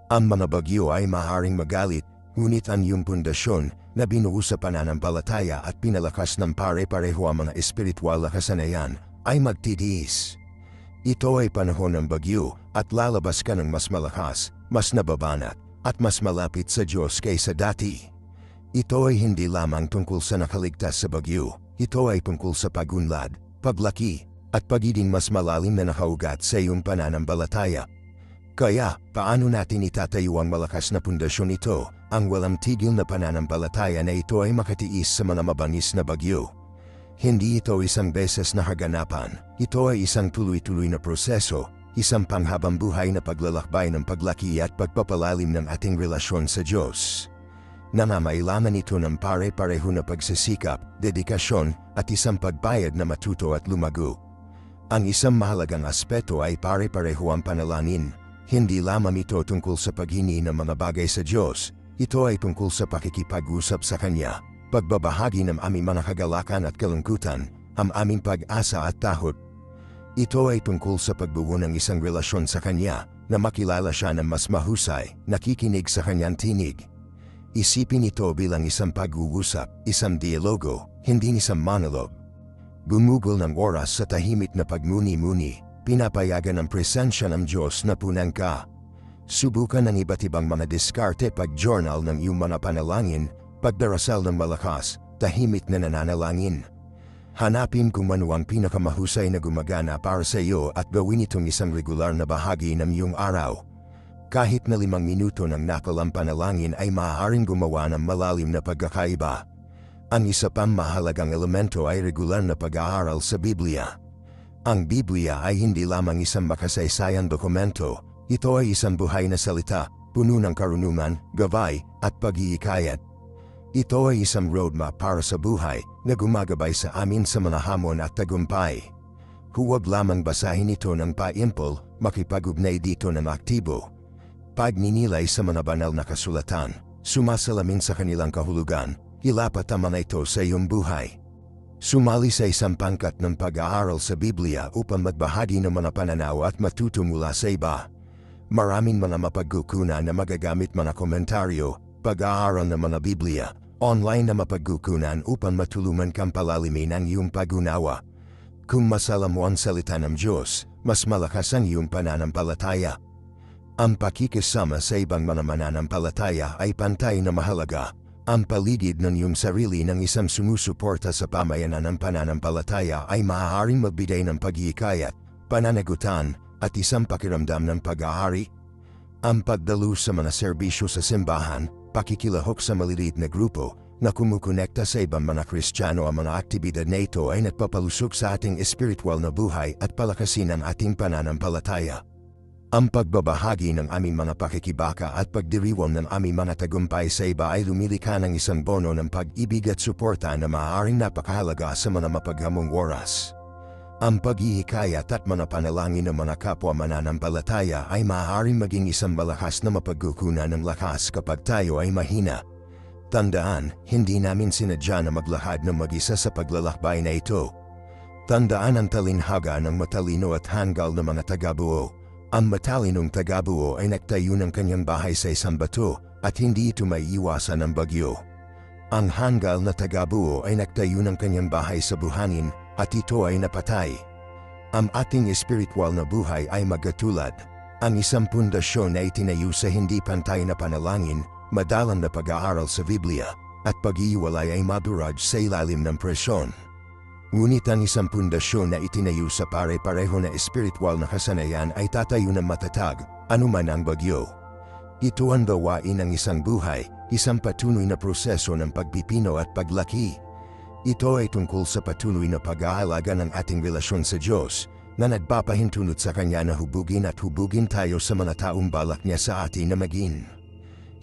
Ang mga bagyo ay maaaring magalit, ngunit ang iyong pundasyon na binuo sa pananampalataya at pinalakas ng pare-pareho ang mga espiritual na kasanayan ay magtitiis. Ito ay panahon ng bagyo at lalabas ka ng mas malakas, mas nababanat, at mas malapit sa Diyos kaysa dati. Ito ay hindi lamang tungkol sa nakaligtas sa bagyo, ito ay tungkol sa pagunlad, paglaki, at pagiging mas malalim na nakaugat sa iyong pananampalataya. Kaya, paano natin itatayo ang malakas na pundasyon ito, ang walang tigil na pananampalataya na ito ay makatiis sa mga mabangis na bagyo? Hindi ito isang beses na kaganapan, ito ay isang tuloy-tuloy na proseso, isang panghabang buhay na paglalakbay ng paglaki at pagpapalalim ng ating relasyon sa Diyos. Nangangailangan ito ng pare-pareho na pagsisikap, dedikasyon, at isang pagbayad na matuto at lumago. Ang isang mahalagang aspeto ay pare-pareho ang panalangin. Hindi lamang ito tungkol sa paghingi ng mga bagay sa Diyos, ito ay tungkol sa pakikipag-usap sa Kanya, pagbabahagi ng aming mga kagalakan at kalungkutan, ang aming pag-asa at takot. Ito ay tungkol sa pagbuo ng isang relasyon sa Kanya, na makilala siya ng mas mahusay, nakikinig sa Kanyang tinig. Isipin ito bilang isang pag-uusap, isang dialogo, hindi isang monologue. Gumugol ng oras sa tahimik na pagmuni-muni, pinapayagan ang presensya ng Diyos na punan ka. Subukan ng iba't ibang mga diskarte pag-journal ng iyong mga panalangin, pagdarasal ng malakas, tahimik na nananalangin. Hanapin kung ano ang pinakamahusay na gumagana para sa iyo at gawin itong isang regular na bahagi ng iyong araw. Kahit na 5 minuto ng nakalang panalangin ay maaaring gumawa ng malalim na pagkakaiba. Ang isa pang mahalagang elemento ay regular na pag-aaral sa Biblia. Ang Biblia ay hindi lamang isang makasaysayang dokumento, ito ay isang buhay na salita, puno ng karunungan, gabay, at pag-iikayat. Ito ay isang roadmap para sa buhay na gumagabay sa amin sa mga hamon at tagumpay. Huwag lamang basahin ito ng paimpol, makipag-ugnay dito ng aktibo. Pagninilay sa mga banal na kasulatan, sumasalamin sa kanilang kahulugan, ilapat ang mga ito sa iyong buhay. Sumali sa isang pangkat ng pag-aaral sa Biblia upang magbahagi ng mga pananaw at matuto mula sa iba. Maraming mga mapagkukunan na magagamit mga komentaryo, pag-aaral ng mga Biblia, online na mapagkukunan upang matulungan kang palalimin ang iyong pag-unawa. Kung masalam mo ang salita ng Diyos, mas malakas ang iyong pananampalataya. Ang pakikisama sa ibang mga mananampalataya ay pantay na mahalaga. Ang paligid ng iyong sarili ng isang sumusuporta sa pamayanan ng pananampalataya ay maaaring magbigay ng pag-iikayat, pananagutan, at isang pakiramdam ng pag-aari. Ang pagdalo sa mga serbisyo sa simbahan, pakikilahok sa maliliit na grupo, na kumukonekta sa ibang mga Kristiyano ang mga aktibidad na ito ay nagpapalusog sa ating espiritual na buhay at palakasin ang ating pananampalataya. Ang pagbabahagi ng aming mga pakikibaka at pagdiriwang ng aming mga tagumpay sa iba ay lumilikha ng isang bono ng pag-ibig at suporta na maaaring napakahalaga sa mga mapaghamong oras. Ang paghihikayat at mga panalangin ng mga kapwa mananampalataya ay maaaring maging isang malakas na mapagkukunan ng lakas kapag tayo ay mahina. Tandaan, hindi namin sinadya na maglahad ng mag-isa sa paglalakbay na ito. Tandaan ang talinhaga ng matalino at hanggal na mga tagabuo. Ang matalinong tagabuo ay nagtayo ng kanyang bahay sa isang bato at hindi ito maiiwasan ng bagyo. Ang hanggal na tagabuo ay nagtayo ng kanyang bahay sa buhangin at ito ay napatay. Ang ating espiritual na buhay ay magkatulad. Ang isang pundasyon na itinayo sa hindi pantay na panalangin, madalang na pag-aaral sa Biblia, at pag-iiwalay ay maburaj sa ilalim ng presyon. Ngunit ang isang pundasyon na itinayo sa pare-pareho na espiritual na kasanayan ay tatayo ng matatag, anuman ang bagyo. Ito ang gawain ng isang buhay, isang patuloy na proseso ng pagpipino at paglaki. Ito ay tungkol sa patuloy na pag-aalaga ng ating relasyon sa Diyos, na nagpapahintulot sa Kanya na hubugin tayo sa mga taong balak niya sa atin na maging.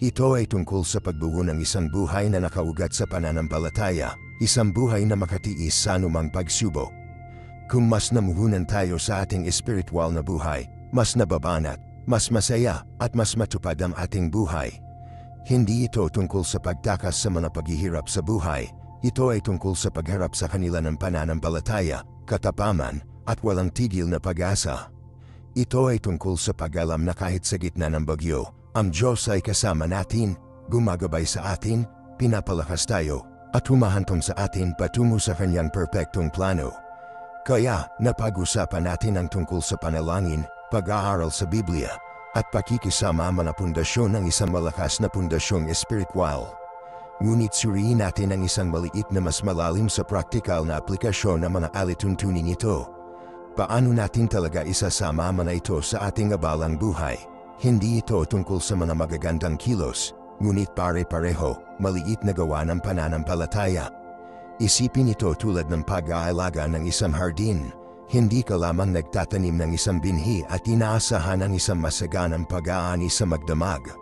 Ito ay tungkol sa pagbuo ng isang buhay na nakaugat sa pananampalataya, isang buhay na makatiis sa anumang pagsubok. Kung mas namuhunan tayo sa ating espiritual na buhay, mas nababanat, mas masaya, at mas matupad ang ating buhay. Hindi ito tungkol sa pagtakas sa mga paghihirap sa buhay. Ito ay tungkol sa pagharap sa kanila ng pananampalataya, katapaman, at walang tigil na pag-asa. Ito ay tungkol sa pag-alam na kahit sa gitna ng bagyo, ang Diyos ay kasama natin, gumagabay sa atin, pinapalakas tayo, at humahantong sa atin patungo sa kanyang perpektong plano. Kaya, napag-usapan natin ang tungkol sa panalangin, pag-aaral sa Biblia, at pakikisama mga pundasyon ng isang malakas na pundasyong espiritual. Ngunit suriin natin ang isang maliit na mas malalim sa praktikal na aplikasyon ng mga alituntunin ito. Paano natin talaga isasama mga ito sa ating abalang buhay? Hindi ito tungkol sa mga magagandang kilos, ngunit pare-pareho, maliit na gawa ng pananampalataya. Isipin ito tulad ng pag-aalaga ng isang hardin. Hindi ka lamang nagtatanim ng isang binhi at inaasahan ang isang masaganang pag-aani sa magdamag.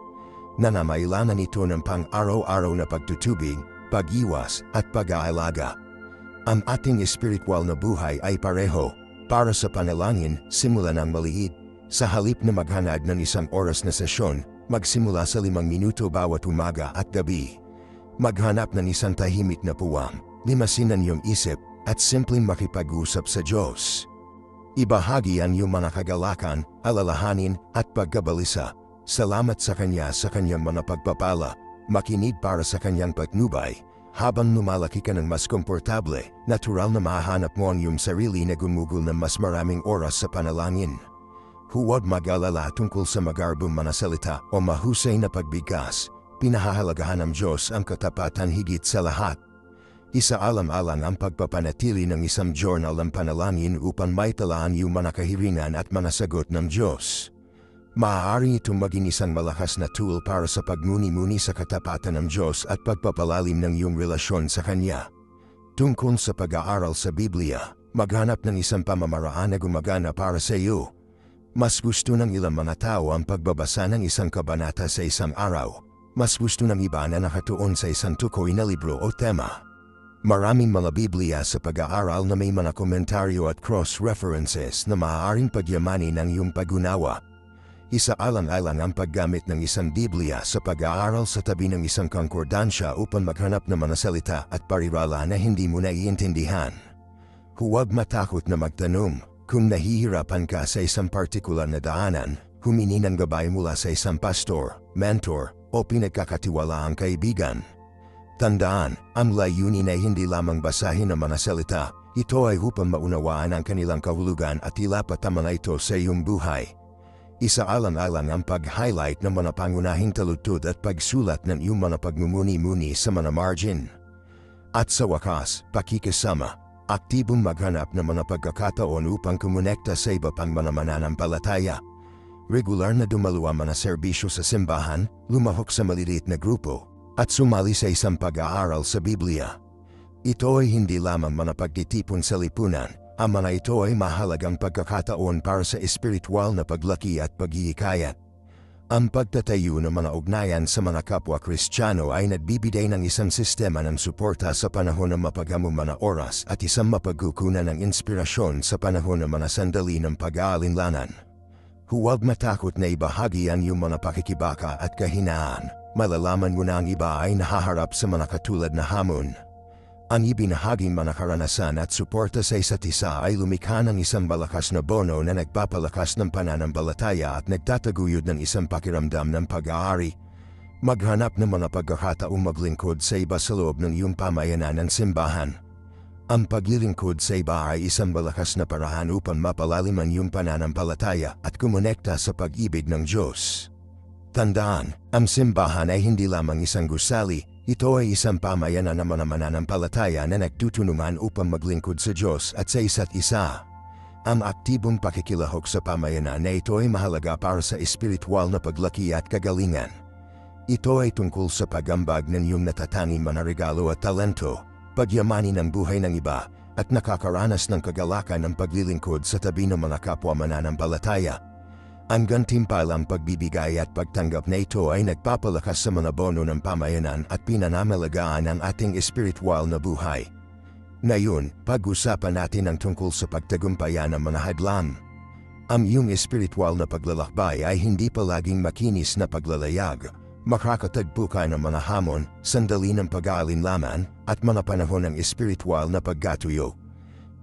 Nangangailangan ito ng pang-araw-araw na pagtutubig, pag-iwas, at pag-aalaga. Ang ating espiritual na buhay ay pareho. Para sa panalangin, simulan ng maliit. Sa halip na maghanad ng isang oras na sesyon, magsimula sa 5 minuto bawat umaga at gabi. Maghanap ng isang tahimik na puwang, limasin ang iyong isip, at simpleng makipag-usap sa Diyos. Ibahagi ang iyong mga kagalakan, alalahanin, at pagkabalisa. Salamat sa Kanya sa Kanyang mga pagpapala, makinig para sa Kanyang patnubay. Habang lumalaki ka ng mas komportable, natural na mahanap mo ang iyong sarili na gumugol ng mas maraming oras sa panalangin. Huwag mag-alala tungkol sa magarbong mga salita o mahusay na pagbigkas. Pinahahalagahan ng Diyos ang katapatan higit sa lahat. Isaalam-alang ang pagpapanatili ng isang journal ng panalangin upang maitalaan iyong mga kahiringan at mga sagot ng Diyos. Maaari itong maging isang malakas na tool para sa pagmuni-muni sa katapatan ng Diyos at pagpapalalim ng iyong relasyon sa Kanya. Tungkol sa pag-aaral sa Biblia, maghanap ng isang pamamaraan na gumagana para sa iyo. Mas gusto ng ilang mga tao ang pagbabasa ng isang kabanata sa isang araw. Mas gusto ng iba na nakatuon sa isang tukoy na libro o tema. Maraming mga Biblia sa pag-aaral na may mga komentaryo at cross-references na maaaring pagyamanin ang iyong pag-unawa. Isaalang-alang ang paggamit ng isang Biblia sa pag-aaral sa tabi ng isang konkordansya upang maghanap ng mga salita at parirala na hindi mo naiintindihan. Huwag matakot na magtanong. Kung nahihirapan ka sa isang partikular na daanan, humingi ng gabay mula sa isang pastor, mentor, o pinagkakatiwalaang kaibigan. Tandaan, ang layunin ay hindi lamang basahin ang mga salita. Ito ay upang maunawaan ang kanilang kahulugan at ilapat ang mga ito sa iyong buhay. Isaalang-alang ang pag-highlight ng mga pangunahing taludtod at pagsulat ng iyong mga pagmumuni-muni sa mga margin. At sa wakas, pakikisama, aktibong maghanap ng mga pagkakataon upang kumonekta sa iba pang mga mananampalataya. Regular na dumalo ang mga serbisyo sa simbahan, lumahok sa maliliit na grupo, at sumali sa isang pag-aaral sa Biblia. Ito ay hindi lamang mga pagtitipon sa lipunan. Ang mga ito ay mahalagang pagkakataon para sa espiritual na paglaki at paghihikayat. Ang pagtatayo ng mga ugnayan sa mga kapwa Kristiyano ay nagbibigay ng isang sistema ng suporta sa panahon ng mapaghamong mga oras at isang mapagkukunan ng inspirasyon sa panahon ng mga sandali ng pag-aalinlangan. Huwag matakot na ibahagi ang iyong mga pakikibaka at kahinaan. Malalaman mo na ang iba ay nahaharap sa mga katulad na hamon. Ang ibinahaging mga karanasan at suporta sa isa't isa ay lumikha ng isang malakas na bono na nagpapalakas ng pananampalataya at nagtataguyod ng isang pakiramdam ng pag-aari. Maghanap ng mga pagkakataong maglingkod sa iba sa loob ng iyong pamayanan ng simbahan. Ang paglilingkod sa iba ay isang malakas na paraan upang mapalalim ang iyong pananampalataya at kumonekta sa pag-ibig ng Diyos. Tandaan, ang simbahan ay hindi lamang isang gusali, ito ay isang pamayanan ng mga mananampalataya na nagtutulungan upang maglingkod sa Diyos at sa isa't isa. Ang aktibong pakikilahok sa pamayanan na ito ay mahalaga para sa espiritual na paglaki at kagalingan. Ito ay tungkol sa pag-ambag ng iyong natatanging mga regalo at talento, pagyamanin ang buhay ng iba, at nakakaranas ng kagalakan ng paglilingkod sa tabi ng mga kapwa mananampalataya. Ang gantimpalang pagbibigay at pagtanggap na ito ay nagpapalakas sa mga bono ng pamayanan at pinanamalagaan ang ating espiritual na buhay. Ngayon, pag-usapan natin ang tungkol sa pagtagumpayan ng mga hadlang. Ang iyong espiritual na paglalakbay ay hindi palaging makinis na paglalayag. Makakatagpo ka ng mga hamon, sandali ng pag-aalinlaman, at mga panahon ng espiritual na pagkatuyo.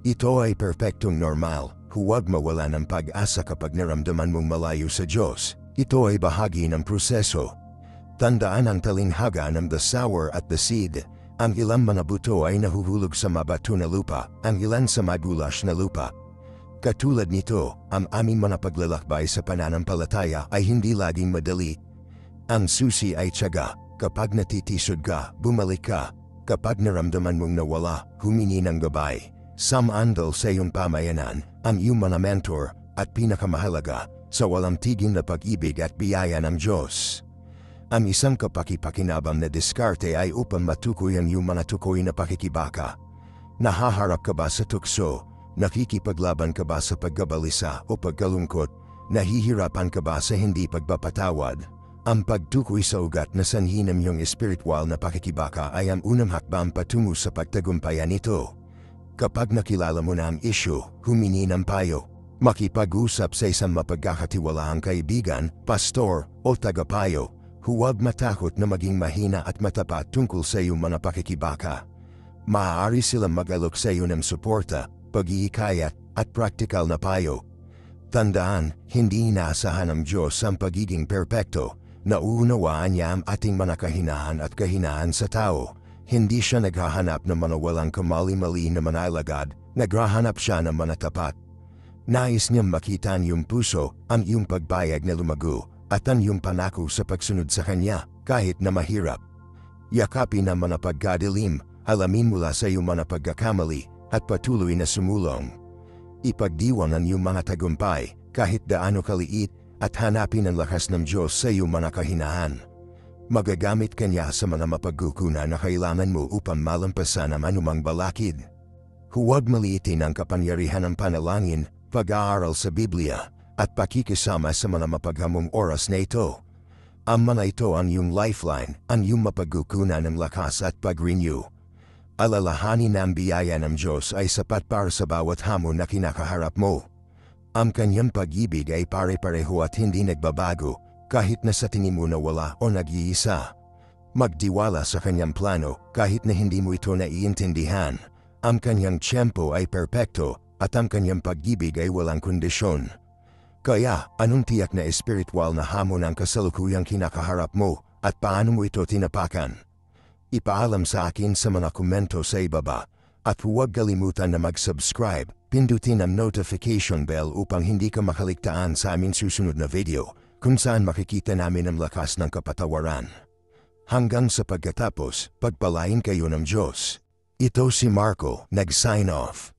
Ito ay perpektong normal. Huwag mawala ng pag-asa kapag naramdaman mong malayo sa Diyos. Ito ay bahagi ng proseso. Tandaan ang talinghaga ng the sower at the seed. Ang ilang mga buto ay nahuhulog sa mabato na lupa, ang ilan sa magulas na lupa. Katulad nito, ang aming mga paglalakbay sa pananampalataya ay hindi laging madali. Ang susi ay tiyaga. Kapag natitisod ka, bumalik ka. Kapag naramdaman mong nawala, humingi ng gabay. Samandal sa iyong pamayanan, ang iyong mga mentor, at pinakamahalaga, sa walang tigil na pag-ibig at biyaya ng Diyos. Ang isang kapakipakinabang na diskarte ay upang matukoy ang iyong mga tukoy na pakikibaka. Nahaharap ka ba sa tukso? Nakikipaglaban ka ba sa pagkabalisa o pagkalungkot? Nahihirapan ka ba sa hindi pagpapatawad? Ang pagtukoy sa ugat na sanhi ng iyong espiritual na pakikibaka ay ang unang hakbang patungo sa pagtagumpayan nito. Kapag nakilala mo na ang issue, humingi ng payo. Makipag-usap sa isang mapagkakatiwalaang kaibigan, pastor, o tagapayo. Huwag matakot na maging mahina at matapat tungkol sa iyong mga pakikibaka. Maaari silang mag-alok sa iyo ng suporta, pag-iikayat, at praktikal na payo. Tandaan, hindi inaasahan ng Diyos ang pagiging perpekto. Nauunawaan niya ang ating mga kahinaan at kahinaan sa tao. Hindi siya naghahanap ng mga walang kamali-mali na mga alagad, naghahanap siya ng mga tapat. Nais niyang makita ang iyong puso, ang iyong pagbayag na lumago, at ang iyong panako sa pagsunod sa Kanya, kahit na mahirap. Yakapin ang mga pagkadilim, alamin mula sa iyong mga pagkakamali, at patuloy na sumulong. Ipagdiwang ang iyong mga tagumpay, kahit gaano kaliit, at hanapin ang lakas ng Diyos sa iyong mga kahinaan. Magagamit kanya sa mga mapagkukunan na kailangan mo upang malampasan ang anumang balakid. Huwag maliitin ang kapangyarihan ng panalangin, pag-aaral sa Biblia, at pakikisama sa mga mapaghamong oras na ito. Ang mga ito ang iyong lifeline, ang iyong mapagkukunan ng lakas at pag-renew. Alalahanin na ang biyaya ng Diyos ay sapat para sa bawat hamon na kinakaharap mo. Ang kanyang pag-ibig ay pare-pareho at hindi nagbabago, kahit na sa tingin mo na wala o nag-iisa. Magtiwala sa kanyang plano kahit na hindi mo ito naiintindihan. Ang kanyang tiyempo ay perpekto at ang kanyang pag-ibig ay walang kondisyon. Kaya, anong tiyak na espiritual na hamon ang kasalukuyang kinakaharap mo at paano mo ito tinapakan? Ipaalam sa akin sa mga komento sa ibaba at huwag kalimutan na mag-subscribe, pindutin ang notification bell upang hindi ka makaligtaan sa aming susunod na video kung saan makikita namin ang lakas ng kapatawaran. Hanggang sa pagkatapos, pagpalain kayo ng Diyos. Ito si Marco, nag-sign off.